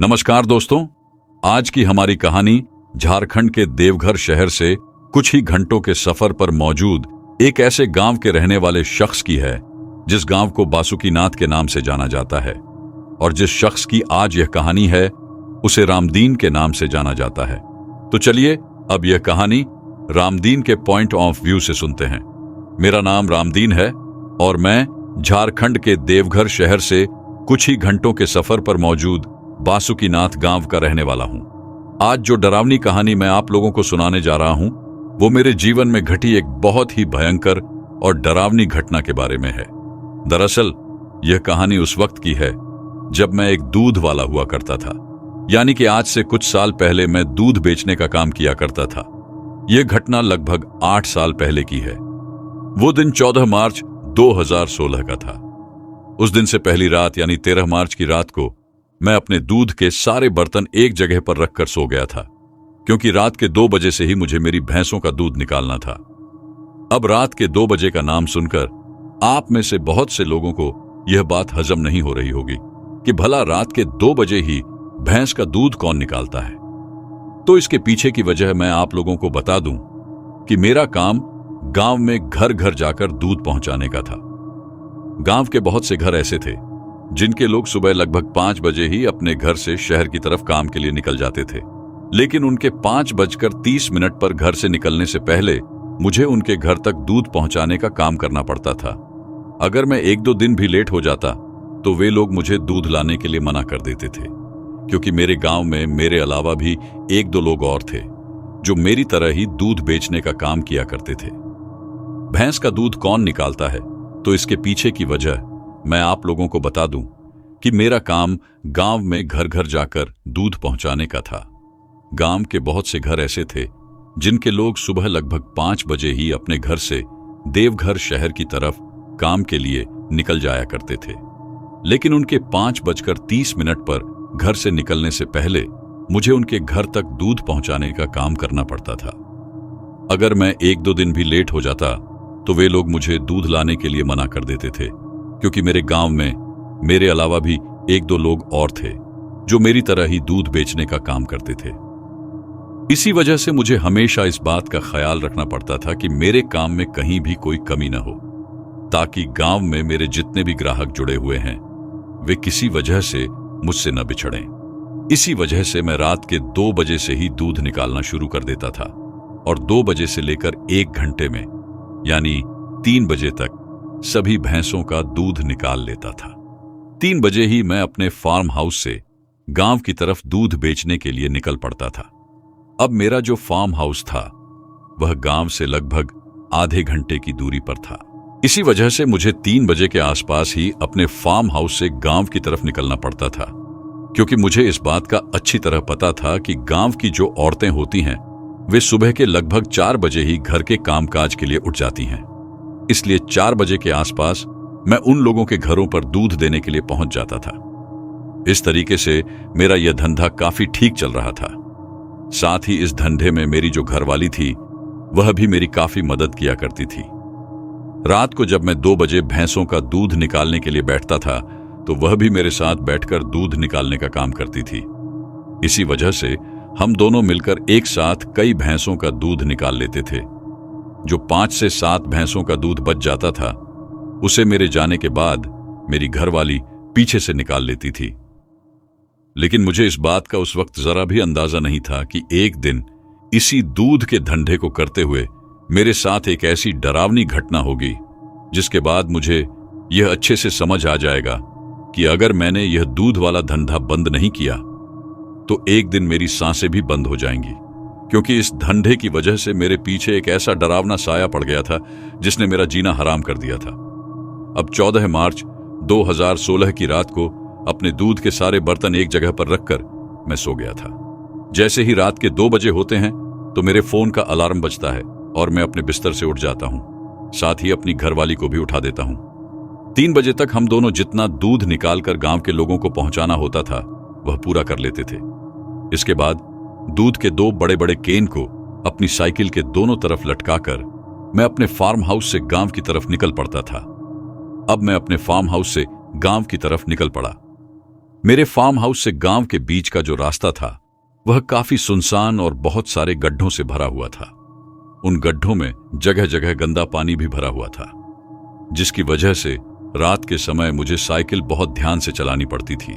नमस्कार दोस्तों, आज की हमारी कहानी झारखंड के देवघर शहर से कुछ ही घंटों के सफर पर मौजूद एक ऐसे गांव के रहने वाले शख्स की है जिस गांव को बासुकीनाथ के नाम से जाना जाता है। और जिस शख्स की आज यह कहानी है उसे रामदीन के नाम से जाना जाता है। तो चलिए अब यह कहानी रामदीन के पॉइंट ऑफ व्यू से सुनते हैं। मेरा नाम रामदीन है और मैं झारखंड के देवघर शहर से कुछ ही घंटों के सफर पर मौजूद बासुकीनाथ गांव का रहने वाला हूं। आज जो डरावनी कहानी मैं आप लोगों को सुनाने जा रहा हूं वो मेरे जीवन में घटी एक बहुत ही भयंकर और डरावनी घटना के बारे में है। दरअसल यह कहानी उस वक्त की है जब मैं एक दूध वाला हुआ करता था, यानी कि आज से कुछ साल पहले मैं दूध बेचने का काम किया करता था। यह घटना लगभग 8 साल पहले की है। वो दिन 14 मार्च 2016 का था। उस दिन से पहली रात यानी 13 मार्च की रात को मैं अपने दूध के सारे बर्तन एक जगह पर रखकर सो गया था, क्योंकि रात के 2 बजे से ही मुझे मेरी भैंसों का दूध निकालना था। अब रात के 2 बजे का नाम सुनकर आप में से बहुत से लोगों को यह बात हजम नहीं हो रही होगी कि भला रात के 2 बजे ही भैंस का दूध कौन निकालता है। तो इसके पीछे की वजह मैं आप लोगों को बता दूं कि मेरा काम गांव में घर घर जाकर दूध पहुंचाने का था। गांव के बहुत से घर ऐसे थे जिनके लोग सुबह लगभग 5 बजे ही अपने घर से शहर की तरफ काम के लिए निकल जाते थे, लेकिन उनके 5:30 पर घर से निकलने से पहले मुझे उनके घर तक दूध पहुंचाने का काम करना पड़ता था। अगर मैं 1-2 दिन भी लेट हो जाता तो वे लोग मुझे दूध लाने के लिए मना कर देते थे, क्योंकि मेरे गांव में मेरे अलावा भी 1-2 लोग और थे जो मेरी तरह ही दूध बेचने का काम किया करते थे। भैंस का दूध कौन निकालता है, तो इसके पीछे की वजह मैं आप लोगों को बता दूं कि मेरा काम गांव में घर घर जाकर दूध पहुंचाने का था। गांव के बहुत से घर ऐसे थे जिनके लोग सुबह लगभग 5 बजे ही अपने घर से देवघर शहर की तरफ काम के लिए निकल जाया करते थे, लेकिन उनके 5:30 पर घर से निकलने से पहले मुझे उनके घर तक दूध पहुंचाने का काम करना पड़ता था। अगर मैं 1-2 दिन भी लेट हो जाता तो वे लोग मुझे दूध लाने के लिए मना कर देते थे, क्योंकि मेरे गांव में मेरे अलावा भी 1-2 लोग और थे जो मेरी तरह ही दूध बेचने का काम करते थे। इसी वजह से मुझे हमेशा इस बात का ख्याल रखना पड़ता था कि मेरे काम में कहीं भी कोई कमी न हो, ताकि गांव में मेरे जितने भी ग्राहक जुड़े हुए हैं वे किसी वजह से मुझसे न बिछड़ें। इसी वजह से मैं रात के 2 बजे से ही दूध निकालना शुरू कर देता था और 2 बजे से लेकर 1 घंटे में यानी 3 बजे तक सभी भैंसों का दूध निकाल लेता था। 3 बजे ही मैं अपने फार्म हाउस से गांव की तरफ दूध बेचने के लिए निकल पड़ता था। अब मेरा जो फार्म हाउस था वह गांव से लगभग आधे घंटे की दूरी पर था। इसी वजह से मुझे 3 बजे के आसपास ही अपने फार्म हाउस से गांव की तरफ निकलना पड़ता था, क्योंकि मुझे इस बात का अच्छी तरह पता था कि गांव की जो औरतें होती हैं वे सुबह के लगभग 4 बजे ही घर के कामकाज के लिए उठ जाती हैं। इसलिए 4 बजे के आसपास मैं उन लोगों के घरों पर दूध देने के लिए पहुंच जाता था। इस तरीके से मेरा यह धंधा काफी ठीक चल रहा था। साथ ही इस धंधे में मेरी जो घरवाली थी वह भी मेरी काफी मदद किया करती थी। रात को जब मैं 2 बजे भैंसों का दूध निकालने के लिए बैठता था तो वह भी मेरे साथ बैठकर दूध निकालने का काम करती थी। इसी वजह से हम दोनों मिलकर एक साथ कई भैंसों का दूध निकाल लेते थे। जो 5 से 7 भैंसों का दूध बच जाता था उसे मेरे जाने के बाद मेरी घरवाली पीछे से निकाल लेती थी। लेकिन मुझे इस बात का उस वक्त जरा भी अंदाजा नहीं था कि एक दिन इसी दूध के धंधे को करते हुए मेरे साथ एक ऐसी डरावनी घटना होगी जिसके बाद मुझे यह अच्छे से समझ आ जाएगा कि अगर मैंने यह दूध वाला धंधा बंद नहीं किया तो एक दिन मेरी सांसें भी बंद हो जाएंगी, क्योंकि इस धंधे की वजह से मेरे पीछे एक ऐसा डरावना साया पड़ गया था जिसने मेरा जीना हराम कर दिया था। अब 14 मार्च 2016 की रात को अपने दूध के सारे बर्तन एक जगह पर रखकर मैं सो गया था। जैसे ही रात के 2 बजे होते हैं तो मेरे फोन का अलार्म बजता है और मैं अपने बिस्तर से उठ जाता हूं। साथ ही अपनी घरवाली को भी उठा देता हूं। 3 बजे तक हम दोनों जितना दूध निकालकर गांव के लोगों को पहुंचाना होता था वह पूरा कर लेते थे। इसके बाद दूध के 2 बड़े बड़े केन को अपनी साइकिल के दोनों तरफ लटकाकर मैं अपने फार्म हाउस से गांव की तरफ निकल पड़ता था। अब मैं अपने फार्म हाउस से गांव की तरफ निकल पड़ा। मेरे फार्म हाउस से गांव के बीच का जो रास्ता था वह काफी सुनसान और बहुत सारे गड्ढों से भरा हुआ था। उन गड्ढों में जगह जगह गंदा पानी भी भरा हुआ था, जिसकी वजह से रात के समय मुझे साइकिल बहुत ध्यान से चलानी पड़ती थी।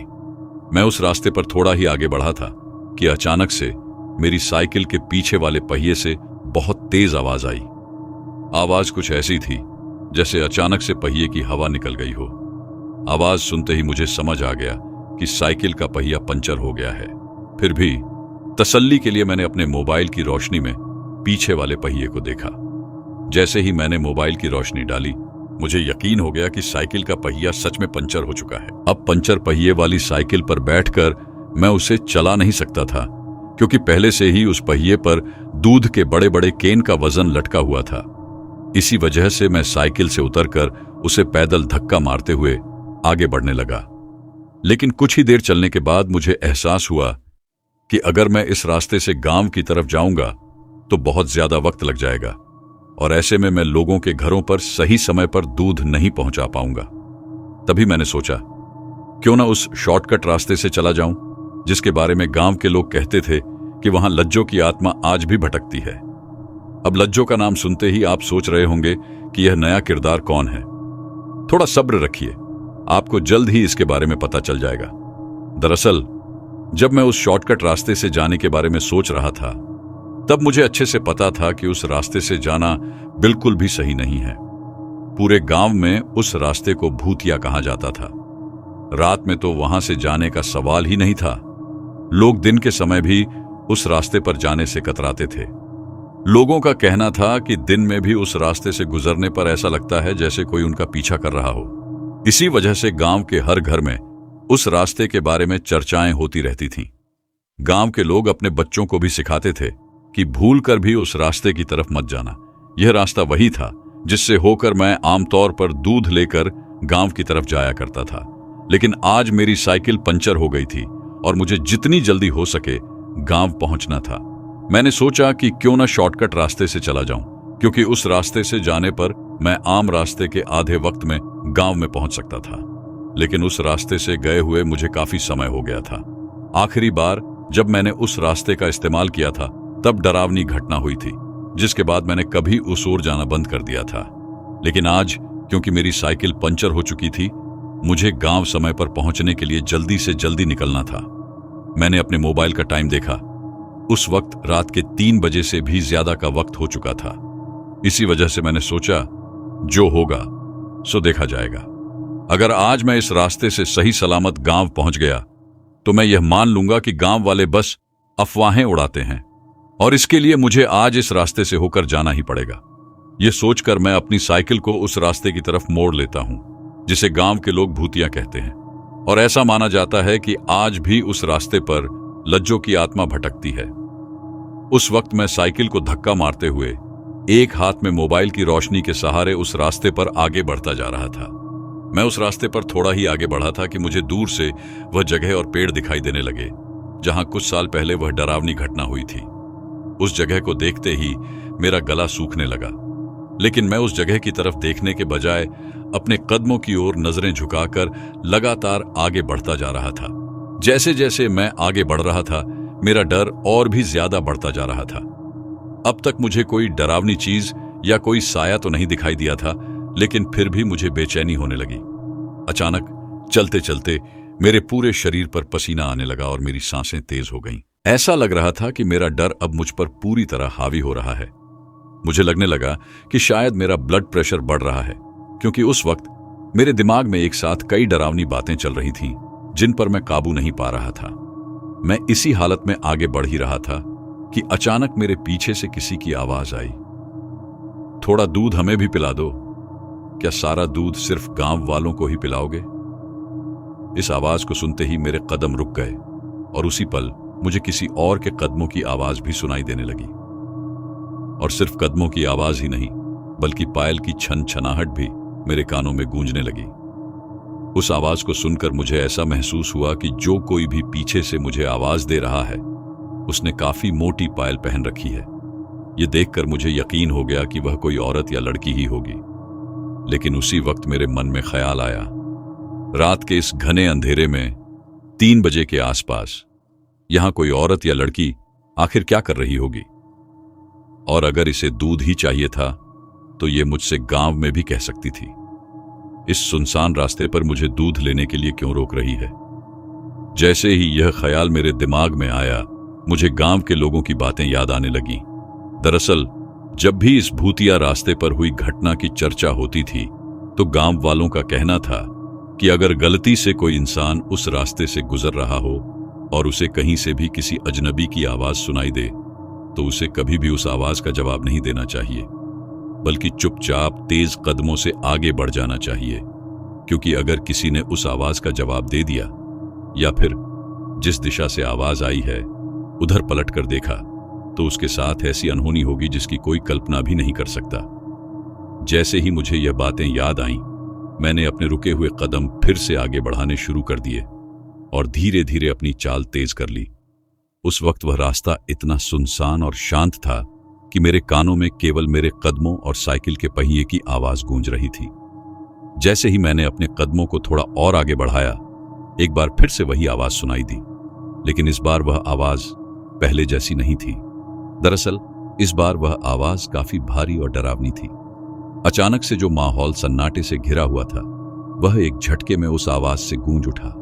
मैं उस रास्ते पर थोड़ा ही आगे बढ़ा था कि अचानक से मेरी साइकिल के पीछे वाले पहिए से बहुत तेज आवाज आई। आवाज कुछ ऐसी थी जैसे अचानक से पहिए की हवा निकल गई हो। आवाज सुनते ही मुझे समझ आ गया कि साइकिल का पहिया पंचर हो गया है। फिर भी तसल्ली के लिए मैंने अपने मोबाइल की रोशनी में पीछे वाले पहिए को देखा। जैसे ही मैंने मोबाइल की रोशनी डाली, मुझे यकीन हो गया कि साइकिल का पहिया सच में पंचर हो चुका है। अब पंचर पहिए वाली साइकिल पर बैठकर मैं उसे चला नहीं सकता था, क्योंकि पहले से ही उस पहिए पर दूध के बड़े बड़े केन का वजन लटका हुआ था। इसी वजह से मैं साइकिल से उतरकर उसे पैदल धक्का मारते हुए आगे बढ़ने लगा। लेकिन कुछ ही देर चलने के बाद मुझे एहसास हुआ कि अगर मैं इस रास्ते से गांव की तरफ जाऊंगा तो बहुत ज्यादा वक्त लग जाएगा, और ऐसे में मैं लोगों के घरों पर सही समय पर दूध नहीं पहुंचा पाऊंगा। तभी मैंने सोचा, क्यों ना उस शॉर्टकट रास्ते से चला जाऊं, जिसके बारे में गांव के लोग कहते थे कि वहां लज्जों की आत्मा आज भी भटकती है। अब लज्जों का नाम सुनते ही आप सोच रहे होंगे कि यह नया किरदार कौन है। थोड़ा सब्र रखिए, आपको जल्द ही इसके बारे में पता चल जाएगा। दरअसल जब मैं उस शॉर्टकट रास्ते से जाने के बारे में सोच रहा था, तब मुझे अच्छे से पता था कि उस रास्ते से जाना बिल्कुल भी सही नहीं है। पूरे गांव में उस रास्ते को भूतिया कहा जाता था। रात में तो वहां से जाने का सवाल ही नहीं था। लोग दिन के समय भी उस रास्ते पर जाने से कतराते थे। लोगों का कहना था कि दिन में भी उस रास्ते से गुजरने पर ऐसा लगता है जैसे कोई उनका पीछा कर रहा हो। इसी वजह से गांव के हर घर में उस रास्ते के बारे में चर्चाएं होती रहती थीं। गांव के लोग अपने बच्चों को भी सिखाते थे कि भूलकर भी उस रास्ते की तरफ मत जाना। यह रास्ता वही था जिससे होकर मैं आमतौर पर दूध लेकर गांव की तरफ जाया करता था। लेकिन आज मेरी साइकिल पंचर हो गई थी और मुझे जितनी जल्दी हो सके गांव पहुंचना था। मैंने सोचा कि क्यों ना शॉर्टकट रास्ते से चला जाऊं, क्योंकि उस रास्ते से जाने पर मैं आम रास्ते के आधे वक्त में गांव में पहुंच सकता था। लेकिन उस रास्ते से गए हुए मुझे काफी समय हो गया था। आखिरी बार जब मैंने उस रास्ते का इस्तेमाल किया था तब डरावनी घटना हुई थी, जिसके बाद मैंने कभी उस ओर जाना बंद कर दिया था। लेकिन आज क्योंकि मेरी साइकिल पंचर हो चुकी थी, मुझे गांव समय पर पहुंचने के लिए जल्दी से जल्दी निकलना था। मैंने अपने मोबाइल का टाइम देखा। उस वक्त रात के 3 बजे से भी ज्यादा का वक्त हो चुका था। इसी वजह से मैंने सोचा, जो होगा सो देखा जाएगा। अगर आज मैं इस रास्ते से सही सलामत गांव पहुंच गया तो मैं यह मान लूंगा कि गांव वाले बस अफवाहें उड़ाते हैं, और इसके लिए मुझे आज इस रास्ते से होकर जाना ही पड़ेगा। यह सोचकर मैं अपनी साइकिल को उस रास्ते की तरफ मोड़ लेता हूं जिसे गांव के लोग भूतिया कहते हैं, और ऐसा माना जाता है कि आज भी उस रास्ते पर लज्जों की आत्मा भटकती है। उस वक्त मैं साइकिल को धक्का मारते हुए एक हाथ में मोबाइल की रोशनी के सहारे उस रास्ते पर आगे बढ़ता जा रहा था। मैं उस रास्ते पर थोड़ा ही आगे बढ़ा था कि मुझे दूर से वह जगह और पेड़ दिखाई देने लगे जहां कुछ साल पहले वह डरावनी घटना हुई थी। उस जगह को देखते ही मेरा गला सूखने लगा, लेकिन मैं उस जगह की तरफ देखने के बजाय अपने कदमों की ओर नजरें झुकाकर लगातार आगे बढ़ता जा रहा था। जैसे जैसे मैं आगे बढ़ रहा था, मेरा डर और भी ज्यादा बढ़ता जा रहा था। अब तक मुझे कोई डरावनी चीज या कोई साया तो नहीं दिखाई दिया था, लेकिन फिर भी मुझे बेचैनी होने लगी। अचानक चलते चलते मेरे पूरे शरीर पर पसीना आने लगा और मेरी सांसें तेज हो गईं। ऐसा लग रहा था कि मेरा डर अब मुझ पर पूरी तरह हावी हो रहा है। मुझे लगने लगा कि शायद मेरा ब्लड प्रेशर बढ़ रहा है, क्योंकि उस वक्त मेरे दिमाग में एक साथ कई डरावनी बातें चल रही थीं जिन पर मैं काबू नहीं पा रहा था। मैं इसी हालत में आगे बढ़ ही रहा था कि अचानक मेरे पीछे से किसी की आवाज आई, थोड़ा दूध हमें भी पिला दो। क्या सारा दूध सिर्फ गांव वालों को ही पिलाओगे? इस आवाज को सुनते ही मेरे कदम रुक गए और उसी पल मुझे किसी और के कदमों की आवाज भी सुनाई देने लगी। और सिर्फ कदमों की आवाज ही नहीं, बल्कि पायल की छन छनाहट भी मेरे कानों में गूंजने लगी। उस आवाज को सुनकर मुझे ऐसा महसूस हुआ कि जो कोई भी पीछे से मुझे आवाज दे रहा है उसने काफी मोटी पायल पहन रखी है। यह देखकर मुझे यकीन हो गया कि वह कोई औरत या लड़की ही होगी। लेकिन उसी वक्त मेरे मन में ख्याल आया, रात के इस घने अंधेरे में 3 बजे के आसपास। यहां कोई औरत या लड़की आखिर क्या कर रही होगी? और अगर इसे दूध ही चाहिए था तो ये मुझसे गांव में भी कह सकती थी। इस सुनसान रास्ते पर मुझे दूध लेने के लिए क्यों रोक रही है? जैसे ही यह ख्याल मेरे दिमाग में आया, मुझे गांव के लोगों की बातें याद आने लगी। दरअसल जब भी इस भूतिया रास्ते पर हुई घटना की चर्चा होती थी तो गांव वालों का कहना था कि अगर गलती से कोई इंसान उस रास्ते से गुजर रहा हो और उसे कहीं से भी किसी अजनबी की आवाज सुनाई दे तो उसे कभी भी उस आवाज का जवाब नहीं देना चाहिए, बल्कि चुपचाप तेज कदमों से आगे बढ़ जाना चाहिए। क्योंकि अगर किसी ने उस आवाज का जवाब दे दिया या फिर जिस दिशा से आवाज आई है उधर पलट कर देखा तो उसके साथ ऐसी अनहोनी होगी जिसकी कोई कल्पना भी नहीं कर सकता। जैसे ही मुझे यह बातें याद आईं, मैंने अपने रुके हुए कदम फिर से आगे बढ़ाने शुरू कर दिए और धीरे धीरे अपनी चाल तेज कर ली। उस वक्त वह रास्ता इतना सुनसान और शांत था कि मेरे कानों में केवल मेरे कदमों और साइकिल के पहिए की आवाज गूंज रही थी। जैसे ही मैंने अपने कदमों को थोड़ा और आगे बढ़ाया, एक बार फिर से वही आवाज सुनाई दी, लेकिन इस बार वह आवाज पहले जैसी नहीं थी। दरअसल इस बार वह आवाज काफी भारी और डरावनी थी। अचानक से जो माहौल सन्नाटे से घिरा हुआ था, वह एक झटके में उस आवाज से गूंज उठा।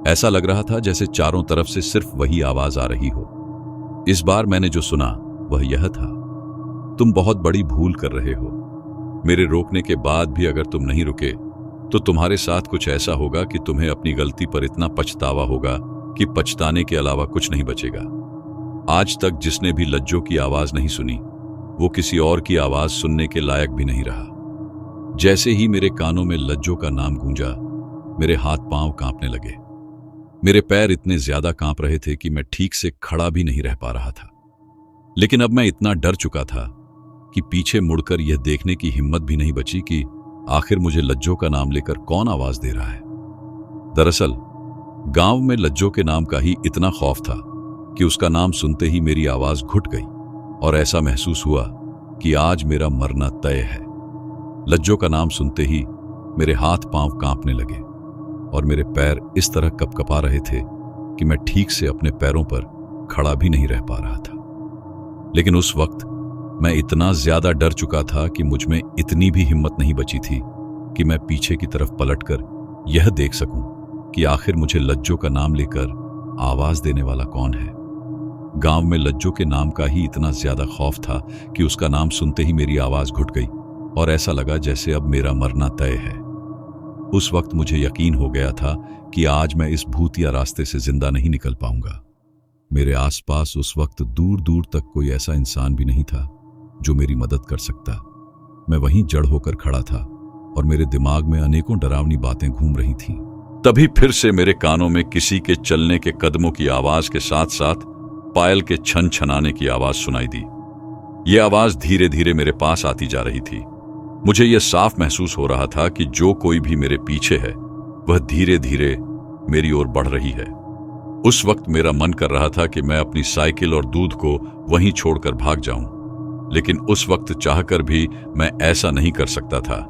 ऐसा लग रहा था जैसे चारों तरफ से सिर्फ वही आवाज आ रही हो। इस बार मैंने जो सुना वह यह था, तुम बहुत बड़ी भूल कर रहे हो। मेरे रोकने के बाद भी अगर तुम नहीं रुके तो तुम्हारे साथ कुछ ऐसा होगा कि तुम्हें अपनी गलती पर इतना पछतावा होगा कि पछताने के अलावा कुछ नहीं बचेगा। आज तक जिसने भी लज्जो की आवाज नहीं सुनी, वो किसी और की आवाज सुनने के लायक भी नहीं रहा। जैसे ही मेरे कानों में लज्जो का नाम गूंजा, मेरे हाथ पांव कांपने लगे। मेरे पैर इतने ज्यादा कांप रहे थे कि मैं ठीक से खड़ा भी नहीं रह पा रहा था। लेकिन अब मैं इतना डर चुका था कि पीछे मुड़कर यह देखने की हिम्मत भी नहीं बची कि आखिर मुझे लज्जो का नाम लेकर कौन आवाज दे रहा है। दरअसल गांव में लज्जो के नाम का ही इतना खौफ था कि उसका नाम सुनते ही मेरी आवाज घुट गई और ऐसा महसूस हुआ कि आज मेरा मरना तय है। लज्जो का नाम सुनते ही मेरे हाथ पांव कांपने लगे और मेरे पैर इस तरह कपकपा रहे थे कि मैं ठीक से अपने पैरों पर खड़ा भी नहीं रह पा रहा था। लेकिन उस वक्त मैं इतना ज्यादा डर चुका था कि मुझ में इतनी भी हिम्मत नहीं बची थी कि मैं पीछे की तरफ पलटकर यह देख सकूं कि आखिर मुझे लज्जो का नाम लेकर आवाज देने वाला कौन है। गांव में लज्जो के नाम का ही इतना ज्यादा खौफ था कि उसका नाम सुनते ही मेरी आवाज घुट गई और ऐसा लगा जैसे अब मेरा मरना तय है। उस वक्त मुझे यकीन हो गया था कि आज मैं इस भूतिया रास्ते से जिंदा नहीं निकल पाऊंगा। मेरे आसपास उस वक्त दूर दूर तक कोई ऐसा इंसान भी नहीं था जो मेरी मदद कर सकता। मैं वहीं जड़ होकर खड़ा था और मेरे दिमाग में अनेकों डरावनी बातें घूम रही थीं। तभी फिर से मेरे कानों में किसी के चलने के कदमों की आवाज के साथ साथ पायल के छन छनाने की आवाज सुनाई दी। यह आवाज धीरे धीरे मेरे पास आती जा रही थी। मुझे यह साफ महसूस हो रहा था कि जो कोई भी मेरे पीछे है वह धीरे धीरे मेरी ओर बढ़ रही है। उस वक्त मेरा मन कर रहा था कि मैं अपनी साइकिल और दूध को वहीं छोड़कर भाग जाऊं, लेकिन उस वक्त चाहकर भी मैं ऐसा नहीं कर सकता था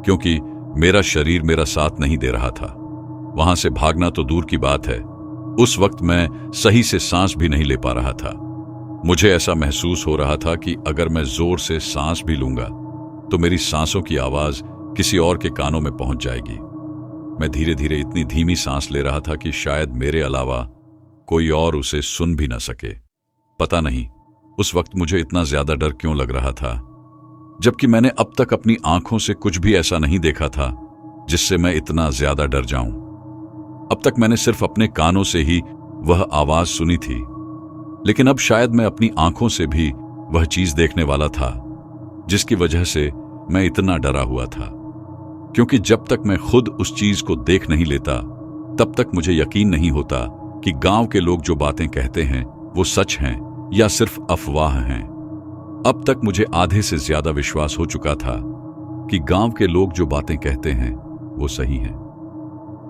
क्योंकि मेरा शरीर मेरा साथ नहीं दे रहा था। वहां से भागना तो दूर की बात है, उस वक्त मैं सही से सांस भी नहीं ले पा रहा था। मुझे ऐसा महसूस हो रहा था कि अगर मैं जोर से सांस भी लूंगा तो मेरी सांसों की आवाज किसी और के कानों में पहुंच जाएगी। मैं धीरे धीरे इतनी धीमी सांस ले रहा था कि शायद मेरे अलावा कोई और उसे सुन भी न सके। पता नहीं उस वक्त मुझे इतना ज्यादा डर क्यों लग रहा था, जबकि मैंने अब तक अपनी आंखों से कुछ भी ऐसा नहीं देखा था जिससे मैं इतना ज्यादा डर जाऊं। अब तक मैंने सिर्फ अपने कानों से ही वह आवाज सुनी थी, लेकिन अब शायद मैं अपनी आंखों से भी वह चीज देखने वाला था जिसकी वजह से मैं इतना डरा हुआ था। क्योंकि जब तक मैं खुद उस चीज को देख नहीं लेता तब तक मुझे यकीन नहीं होता कि गांव के लोग जो बातें कहते हैं वो सच हैं या सिर्फ अफवाह हैं। अब तक मुझे आधे से ज्यादा विश्वास हो चुका था कि गांव के लोग जो बातें कहते हैं वो सही हैं।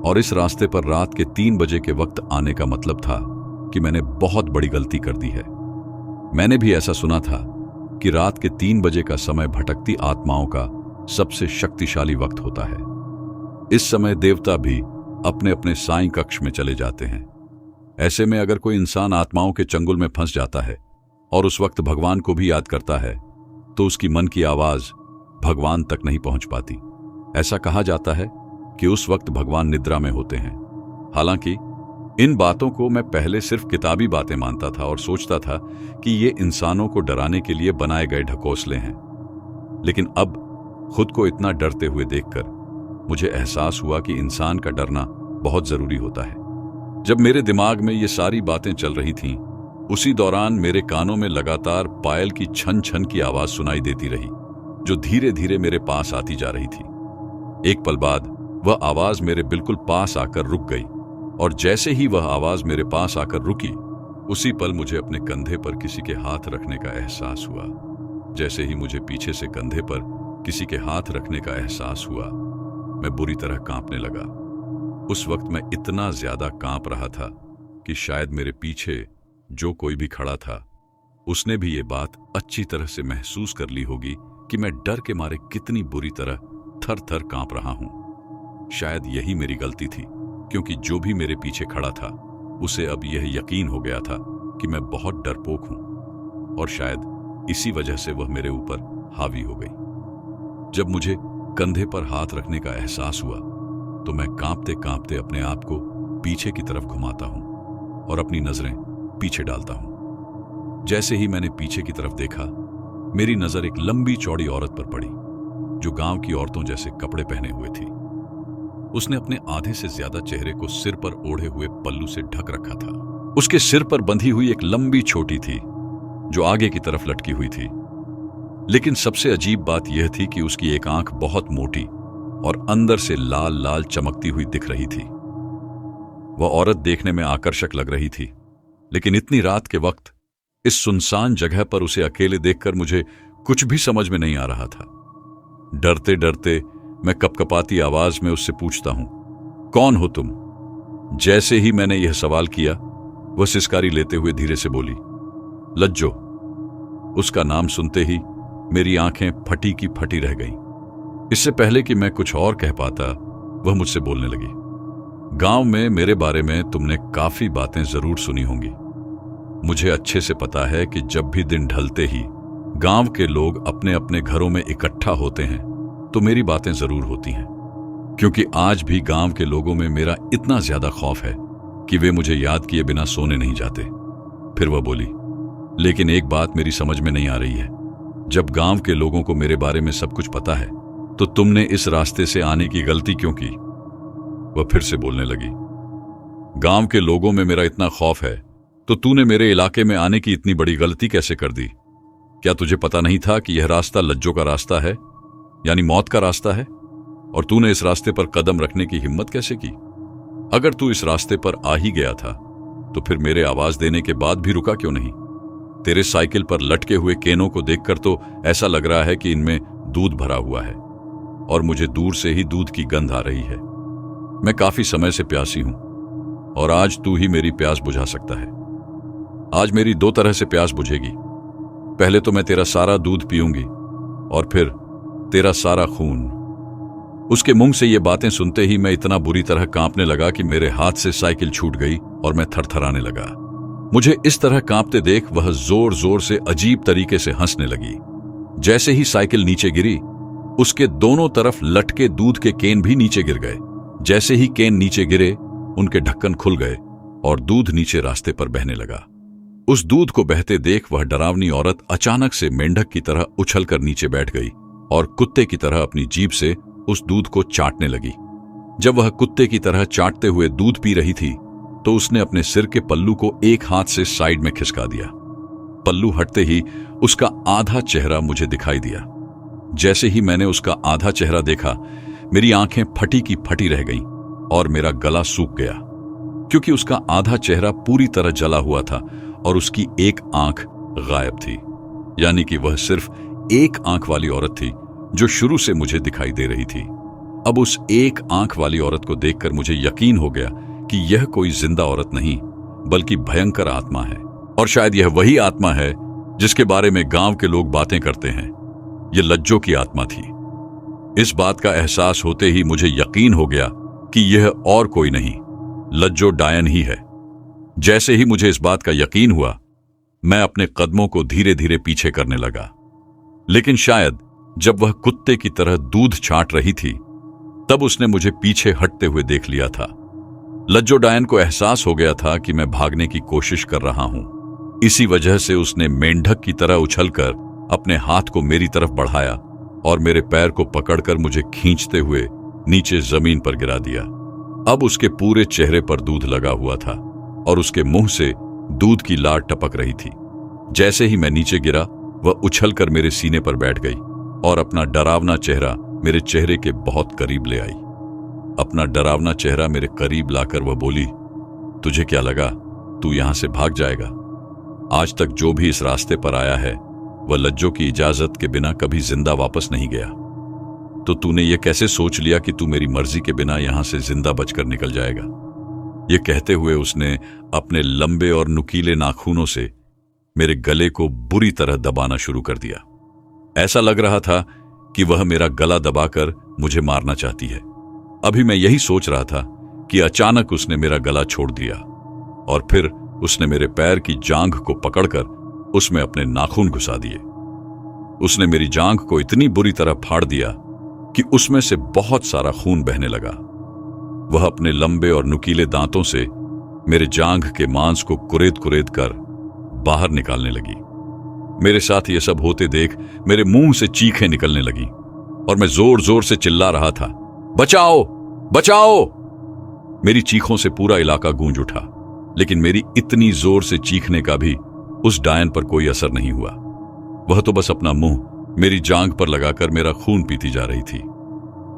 और इस रास्ते पर रात के 3 बजे के वक्त आने का मतलब था कि मैंने बहुत बड़ी गलती कर दी है। मैंने भी ऐसा सुना था कि रात के 3 बजे का समय भटकती आत्माओं का सबसे शक्तिशाली वक्त होता है। इस समय देवता भी अपने अपने साईं कक्ष में चले जाते हैं। ऐसे में अगर कोई इंसान आत्माओं के चंगुल में फंस जाता है और उस वक्त भगवान को भी याद करता है तो उसकी मन की आवाज भगवान तक नहीं पहुंच पाती। ऐसा कहा जाता है कि उस वक्त भगवान निद्रा में होते हैं। हालांकि इन बातों को मैं पहले सिर्फ किताबी बातें मानता था और सोचता था कि ये इंसानों को डराने के लिए बनाए गए ढकोसले हैं। लेकिन अब खुद को इतना डरते हुए देखकर मुझे एहसास हुआ कि इंसान का डरना बहुत जरूरी होता है। जब मेरे दिमाग में ये सारी बातें चल रही थीं, उसी दौरान मेरे कानों में लगातार पायल की छन छन की आवाज सुनाई देती रही, जो धीरे धीरे मेरे पास आती जा रही थी। एक पल बाद वह आवाज मेरे बिल्कुल पास आकर रुक गई, और जैसे ही वह आवाज मेरे पास आकर रुकी, उसी पल मुझे अपने कंधे पर किसी के हाथ रखने का एहसास हुआ। जैसे ही मुझे पीछे से कंधे पर किसी के हाथ रखने का एहसास हुआ, मैं बुरी तरह कांपने लगा। उस वक्त मैं इतना ज्यादा कांप रहा था कि शायद मेरे पीछे जो कोई भी खड़ा था उसने भी ये बात अच्छी तरह से महसूस कर ली होगी कि मैं डर के मारे कितनी बुरी तरह थर थर कांप रहा हूं। शायद यही मेरी गलती थी, क्योंकि जो भी मेरे पीछे खड़ा था उसे अब यह यकीन हो गया था कि मैं बहुत डरपोक हूं, और शायद इसी वजह से वह मेरे ऊपर हावी हो गई। जब मुझे कंधे पर हाथ रखने का एहसास हुआ तो मैं कांपते कांपते अपने आप को पीछे की तरफ घुमाता हूं और अपनी नजरें पीछे डालता हूं। जैसे ही मैंने पीछे की तरफ देखा, मेरी नजर एक लंबी चौड़ी औरत पर पड़ी जो गांव की औरतों जैसे कपड़े पहने हुए थी। उसने अपने आधे से ज्यादा चेहरे को सिर पर ओढ़े हुए पल्लू से ढक रखा था। उसके सिर पर बंधी हुई एक लंबी चोटी थी जो आगे की तरफ लटकी हुई थी। लेकिन सबसे अजीब बात यह थी कि उसकी एक आंख बहुत मोटी और अंदर से लाल लाल चमकती हुई दिख रही थी। वह औरत देखने में आकर्षक लग रही थी, लेकिन इतनी रात के वक्त इस सुनसान जगह पर उसे अकेले देखकर मुझे कुछ भी समझ में नहीं आ रहा था। डरते डरते मैं कपकपाती आवाज में उससे पूछता हूं, कौन हो तुम? जैसे ही मैंने यह सवाल किया, वह सिसकारी लेते हुए धीरे से बोली, लज्जो। उसका नाम सुनते ही मेरी आंखें फटी की फटी रह गईं। इससे पहले कि मैं कुछ और कह पाता, वह मुझसे बोलने लगी, गांव में मेरे बारे में तुमने काफी बातें जरूर सुनी होंगी। मुझे अच्छे से पता है कि जब भी दिन ढलते ही गांव के लोग अपने अपने घरों में इकट्ठा होते हैं तो मेरी बातें जरूर होती हैं, क्योंकि आज भी गांव के लोगों में मेरा इतना ज्यादा खौफ है कि वे मुझे याद किए बिना सोने नहीं जाते। फिर वह बोली, लेकिन एक बात मेरी समझ में नहीं आ रही है, जब गांव के लोगों को मेरे बारे में सब कुछ पता है तो तुमने इस रास्ते से आने की गलती क्यों की? वह फिर से बोलने लगी, गांव के लोगों में मेरा इतना खौफ है तो तूने मेरे इलाके में आने की इतनी बड़ी गलती कैसे कर दी? क्या तुझे पता नहीं था कि यह रास्ता लज्जो का रास्ता है, यानी मौत का रास्ता है? और तूने इस रास्ते पर कदम रखने की हिम्मत कैसे की? अगर तू इस रास्ते पर आ ही गया था तो फिर मेरे आवाज देने के बाद भी रुका क्यों नहीं? तेरे साइकिल पर लटके हुए केनों को देखकर तो ऐसा लग रहा है कि इनमें दूध भरा हुआ है और मुझे दूर से ही दूध की गंध आ रही है। मैं काफी समय से प्यासी हूं और आज तू ही मेरी प्यास बुझा सकता है। आज मेरी दो तरह से प्यास बुझेगी। पहले तो मैं तेरा सारा दूध पीऊंगी और फिर तेरा सारा खून। उसके मुंह से ये बातें सुनते ही मैं इतना बुरी तरह कांपने लगा कि मेरे हाथ से साइकिल छूट गई और मैं थरथराने लगा। मुझे इस तरह कांपते देख वह जोर जोर से अजीब तरीके से हंसने लगी। जैसे ही साइकिल नीचे गिरी, उसके दोनों तरफ लटके दूध के केन भी नीचे गिर गए। जैसे ही केन नीचे गिरे, उनके ढक्कन खुल गए और दूध नीचे रास्ते पर बहने लगा। उस दूध को बहते देख वह डरावनी औरत अचानक से मेंढक की तरह उछलकर नीचे बैठ गई और कुत्ते की तरह अपनी जीभ से उस दूध को चाटने लगी। जब वह कुत्ते की तरह चाटते हुए दूध पी रही थी तो उसने अपने सिर के पल्लू को एक हाथ से साइड में खिसका दिया। पल्लू हटते ही उसका आधा चेहरा मुझे दिखाई दिया। जैसे ही मैंने उसका आधा चेहरा देखा, मेरी आंखें फटी की फटी रह गईं और मेरा गला सूख गया, क्योंकि उसका आधा चेहरा पूरी तरह जला हुआ था और उसकी एक आंख गायब थी। यानी कि वह सिर्फ एक आंख वाली औरत थी जो शुरू से मुझे दिखाई दे रही थी। अब उस एक आंख वाली औरत को देखकर मुझे यकीन हो गया कि यह कोई जिंदा औरत नहीं बल्कि भयंकर आत्मा है, और शायद यह वही आत्मा है जिसके बारे में गांव के लोग बातें करते हैं। यह लज्जो की आत्मा थी। इस बात का एहसास होते ही मुझे यकीन हो गया कि यह और कोई नहीं, लज्जो डायन ही है। जैसे ही मुझे इस बात का यकीन हुआ, मैं अपने कदमों को धीरे धीरे पीछे करने लगा। लेकिन शायद जब वह कुत्ते की तरह दूध छांट रही थी, तब उसने मुझे पीछे हटते हुए देख लिया था। लज्जो डायन को एहसास हो गया था कि मैं भागने की कोशिश कर रहा हूं। इसी वजह से उसने मेंढक की तरह उछलकर अपने हाथ को मेरी तरफ बढ़ाया और मेरे पैर को पकड़कर मुझे खींचते हुए नीचे जमीन पर गिरा दिया। अब उसके पूरे चेहरे पर दूध लगा हुआ था और उसके मुंह से दूध की लार टपक रही थी। जैसे ही मैं नीचे गिरा, वह उछलकर मेरे सीने पर बैठ गई और अपना डरावना चेहरा मेरे चेहरे के बहुत करीब ले आई। अपना डरावना चेहरा मेरे करीब लाकर वह बोली, तुझे क्या लगा तू यहां से भाग जाएगा? आज तक जो भी इस रास्ते पर आया है, वह लज्जो की इजाजत के बिना कभी जिंदा वापस नहीं गया। तो तूने ये कैसे सोच लिया कि तू मेरी मर्जी के बिना यहां से जिंदा बचकर निकल जाएगा? ये कहते हुए उसने अपने लंबे और नुकीले नाखूनों से मेरे गले को बुरी तरह दबाना शुरू कर दिया। ऐसा लग रहा था कि वह मेरा गला दबाकर मुझे मारना चाहती है। अभी मैं यही सोच रहा था कि अचानक उसने मेरा गला छोड़ दिया और फिर उसने मेरे पैर की जांघ को पकड़कर उसमें अपने नाखून घुसा दिए। उसने मेरी जांघ को इतनी बुरी तरह फाड़ दिया कि उसमें से बहुत सारा खून बहने लगा। वह अपने लंबे और नुकीले दांतों से मेरे जांघ के मांस को कुरेद कुरेद कर बाहर निकालने लगी। मेरे साथ ये सब होते देख मेरे मुंह से चीखें निकलने लगी और मैं जोर जोर से चिल्ला रहा था, बचाओ बचाओ। मेरी चीखों से पूरा इलाका गूंज उठा, लेकिन मेरी इतनी जोर से चीखने का भी उस डायन पर कोई असर नहीं हुआ। वह तो बस अपना मुंह मेरी जांघ पर लगाकर मेरा खून पीती जा रही थी।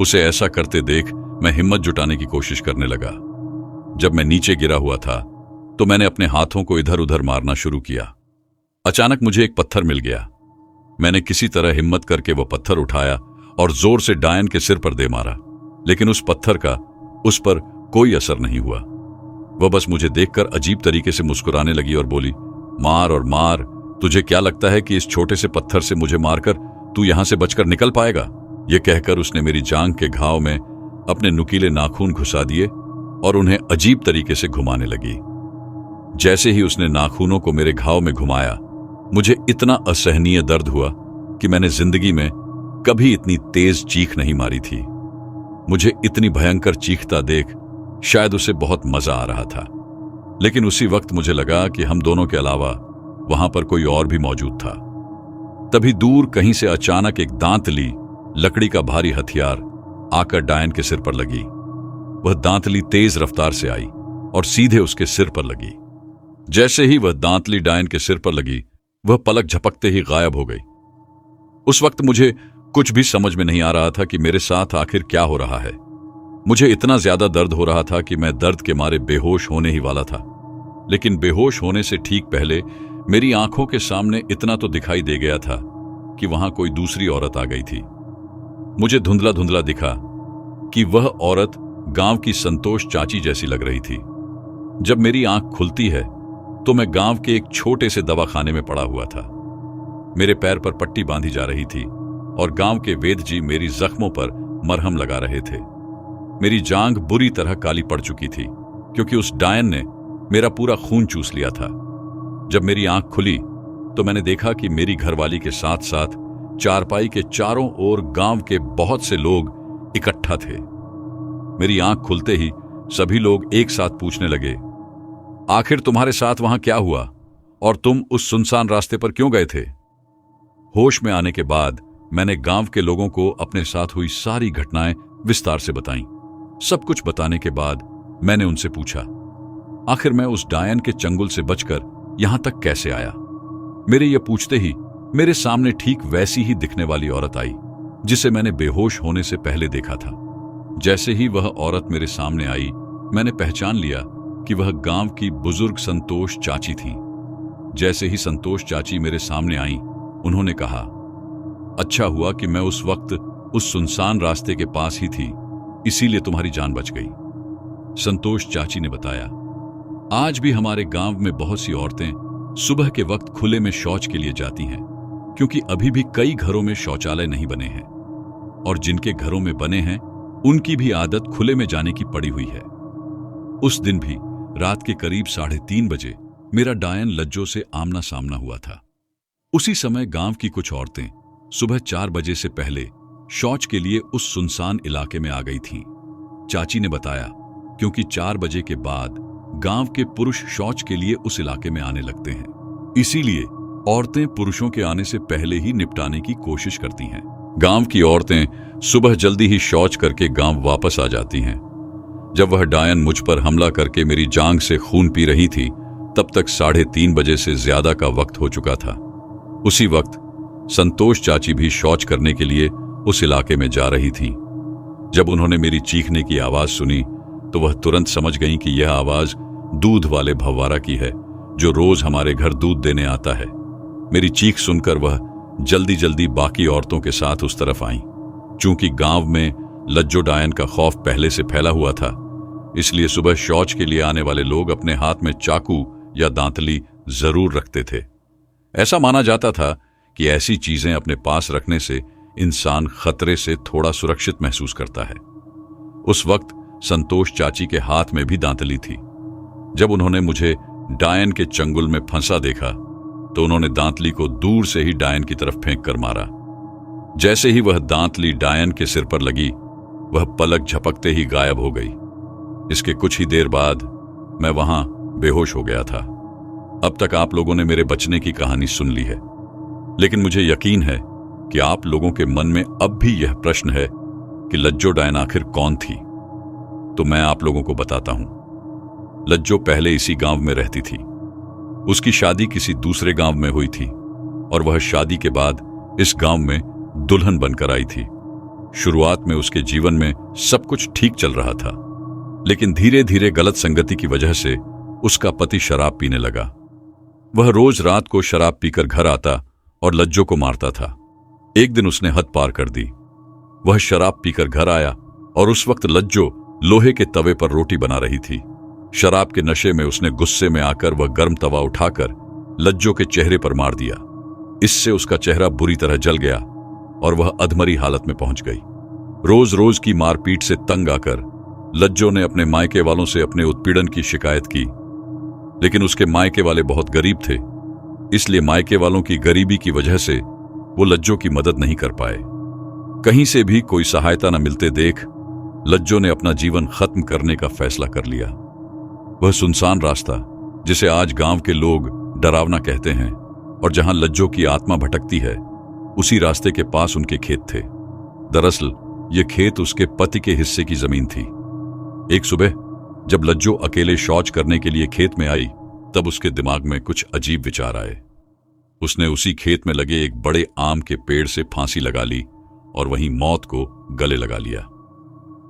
उसे ऐसा करते देख मैं हिम्मत जुटाने की कोशिश करने लगा। जब मैं नीचे गिरा हुआ था तो मैंने अपने हाथों को इधर उधर मारना शुरू किया। अचानक मुझे एक पत्थर मिल गया। मैंने किसी तरह हिम्मत करके वह पत्थर उठाया और जोर से डायन के सिर पर दे मारा, लेकिन उस पत्थर का उस पर कोई असर नहीं हुआ। वह बस मुझे देखकर अजीब तरीके से मुस्कुराने लगी और बोली, मार और मार। तुझे क्या लगता है कि इस छोटे से पत्थर से मुझे मारकर तू यहां से बचकर निकल पाएगा? यह कहकर उसने मेरी जांघ के घाव में अपने नुकीले नाखून घुसा दिए और उन्हें अजीब तरीके से घुमाने लगी। जैसे ही उसने नाखूनों को मेरे घाव में घुमाया, मुझे इतना असहनीय दर्द हुआ कि मैंने जिंदगी में कभी इतनी तेज चीख नहीं मारी थी। मुझे इतनी भयंकर चीखता देख शायद उसे बहुत मजा आ रहा था, लेकिन उसी वक्त मुझे लगा कि हम दोनों के अलावा वहां पर कोई और भी मौजूद था। तभी दूर कहीं से अचानक एक दांतली लकड़ी का भारी हथियार आकर डायन के सिर पर लगी। वह दांतली तेज रफ्तार से आई और सीधे उसके सिर पर लगी। जैसे ही वह दांतली डायन के सिर पर लगी, वह पलक झपकते ही गायब हो गई। उस वक्त मुझे कुछ भी समझ में नहीं आ रहा था कि मेरे साथ आखिर क्या हो रहा है। मुझे इतना ज्यादा दर्द हो रहा था कि मैं दर्द के मारे बेहोश होने ही वाला था। लेकिन बेहोश होने से ठीक पहले मेरी आंखों के सामने इतना तो दिखाई दे गया था कि वहां कोई दूसरी औरत आ गई थी। मुझे धुंधला धुंधला दिखा कि वह औरत गांव की संतोष चाची जैसी लग रही थी। जब मेरी आंख खुलती है तो मैं गांव के एक छोटे से दवाखाने में पड़ा हुआ था। मेरे पैर पर पट्टी बांधी जा रही थी और गांव के वेद जी मेरी जख्मों पर मरहम लगा रहे थे। मेरी जांघ बुरी तरह काली पड़ चुकी थी क्योंकि उस डायन ने मेरा पूरा खून चूस लिया था। जब मेरी आंख खुली तो मैंने देखा कि मेरी घरवाली के साथ साथ चारपाई के चारों ओर गांव के बहुत से लोग इकट्ठा थे। मेरी आंख खुलते ही सभी लोग एक साथ पूछने लगे, आखिर तुम्हारे साथ वहां क्या हुआ और तुम उस सुनसान रास्ते पर क्यों गए थे? होश में आने के बाद मैंने गांव के लोगों को अपने साथ हुई सारी घटनाएं विस्तार से बताईं। सब कुछ बताने के बाद मैंने उनसे पूछा, आखिर मैं उस डायन के चंगुल से बचकर यहां तक कैसे आया? मेरे ये पूछते ही मेरे सामने ठीक वैसी ही दिखने वाली औरत आई जिसे मैंने बेहोश होने से पहले देखा था। जैसे ही वह औरत मेरे सामने आई, मैंने पहचान लिया कि वह गांव की बुजुर्ग संतोष चाची थी। जैसे ही संतोष चाची मेरे सामने आई, उन्होंने कहा, अच्छा हुआ कि मैं उस वक्त उस सुनसान रास्ते के पास ही थी, इसीलिए तुम्हारी जान बच गई। संतोष चाची ने बताया, आज भी हमारे गांव में बहुत सी औरतें सुबह के वक्त खुले में शौच के लिए जाती हैं, क्योंकि अभी भी कई घरों में शौचालय नहीं बने हैं और जिनके घरों में बने हैं उनकी भी आदत खुले में जाने की पड़ी हुई है। उस दिन भी रात के करीब 3:30 बजे मेरा डायन लज्जो से आमना सामना हुआ था। उसी समय गांव की कुछ औरतें सुबह 4 बजे से पहले शौच के लिए उस सुनसान इलाके में आ गई थीं। चाची ने बताया, क्योंकि 4 बजे के बाद गांव के पुरुष शौच के लिए उस इलाके में आने लगते हैं, इसीलिए औरतें पुरुषों के आने से पहले ही निपटाने की कोशिश करती हैं। गांव की औरतें सुबह जल्दी ही शौच करके गांव वापस आ जाती हैं। जब वह डायन मुझ पर हमला करके मेरी जांघ से खून पी रही थी, तब तक 3:30 बजे से ज्यादा का वक्त हो चुका था। उसी वक्त संतोष चाची भी शौच करने के लिए उस इलाके में जा रही थी। जब उन्होंने मेरी चीखने की आवाज सुनी तो वह तुरंत समझ गईं कि यह आवाज दूध वाले भव्वारा की है, जो रोज हमारे घर दूध देने आता है। मेरी चीख सुनकर वह जल्दी जल्दी बाकी औरतों के साथ उस तरफ आईं। चूंकि गांव में लज्जो डायन का खौफ पहले से फैला हुआ था, इसलिए सुबह शौच के लिए आने वाले लोग अपने हाथ में चाकू या दांतली जरूर रखते थे। ऐसा माना जाता था कि ऐसी चीजें अपने पास रखने से इंसान खतरे से थोड़ा सुरक्षित महसूस करता है। उस वक्त संतोष चाची के हाथ में भी दांतली थी। जब उन्होंने मुझे डायन के चंगुल में फंसा देखा तो उन्होंने दांतली को दूर से ही डायन की तरफ फेंक कर मारा। जैसे ही वह दांतली डायन के सिर पर लगी, वह पलक झपकते ही गायब हो गई। इसके कुछ ही देर बाद मैं वहां बेहोश हो गया था। अब तक आप लोगों ने मेरे बचने की कहानी सुन ली है, लेकिन मुझे यकीन है कि आप लोगों के मन में अब भी यह प्रश्न है कि लज्जो डायन आखिर कौन थी। तो मैं आप लोगों को बताता हूं। लज्जो पहले इसी गांव में रहती थी। उसकी शादी किसी दूसरे गांव में हुई थी और वह शादी के बाद इस गांव में दुल्हन बनकर आई थी। शुरुआत में उसके जीवन में सब कुछ ठीक चल रहा था, लेकिन धीरे धीरे गलत संगति की वजह से उसका पति शराब पीने लगा। वह रोज रात को शराब पीकर घर आता और लज्जो को मारता था। एक दिन उसने हद पार कर दी। वह शराब पीकर घर आया और उस वक्त लज्जो लोहे के तवे पर रोटी बना रही थी। शराब के नशे में उसने गुस्से में आकर वह गर्म तवा उठाकर लज्जो के चेहरे पर मार दिया। इससे उसका चेहरा बुरी तरह जल गया और वह अधमरी हालत में पहुंच गई। रोज रोज की मारपीट से तंग आकर लज्जो ने अपने मायके वालों से अपने उत्पीड़न की शिकायत की, लेकिन उसके मायके वाले बहुत गरीब थे, इसलिए मायके वालों की गरीबी की वजह से वो लज्जो की मदद नहीं कर पाए। कहीं से भी कोई सहायता न मिलते देख लज्जो ने अपना जीवन खत्म करने का फैसला कर लिया। वह सुनसान रास्ता, जिसे आज गांव के लोग डरावना कहते हैं और जहां लज्जो की आत्मा भटकती है, उसी रास्ते के पास उनके खेत थे। दरअसल ये खेत उसके पति के हिस्से की जमीन थी। एक सुबह जब लज्जो अकेले शौच करने के लिए खेत में आई, तब उसके दिमाग में कुछ अजीब विचार आए। उसने उसी खेत में लगे एक बड़े आम के पेड़ से फांसी लगा ली और वहीं मौत को गले लगा लिया।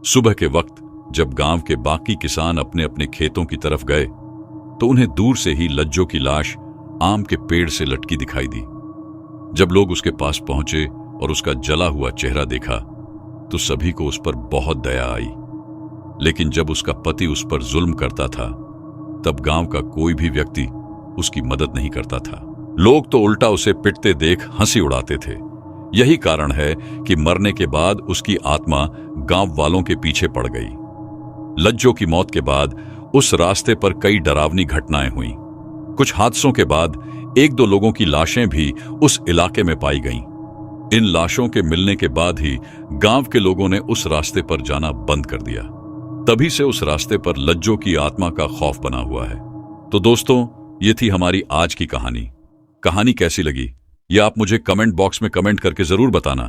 सुबह के वक्त जब गांव के बाकी किसान अपने अपने खेतों की तरफ गए तो उन्हें दूर से ही लज्जो की लाश आम के पेड़ से लटकी दिखाई दी। जब लोग उसके पास पहुंचे और उसका जला हुआ चेहरा देखा तो सभी को उस पर बहुत दया आई, लेकिन जब उसका पति उस पर जुल्म करता था तब गांव का कोई भी व्यक्ति उसकी मदद नहीं करता था। लोग तो उल्टा उसे पिटते देख हंसी उड़ाते थे। यही कारण है कि मरने के बाद उसकी आत्मा गांव वालों के पीछे पड़ गई। लज्जो की मौत के बाद उस रास्ते पर कई डरावनी घटनाएं हुईं। कुछ हादसों के बाद 1-2 लोगों की लाशें भी उस इलाके में पाई गईं। इन लाशों के मिलने के बाद ही गांव के लोगों ने उस रास्ते पर जाना बंद कर दिया। तभी से उस रास्ते पर लज्जो की आत्मा का खौफ बना हुआ है। तो दोस्तों, ये थी हमारी आज की कहानी। कहानी कैसी लगी ये आप मुझे कमेंट बॉक्स में कमेंट करके जरूर बताना।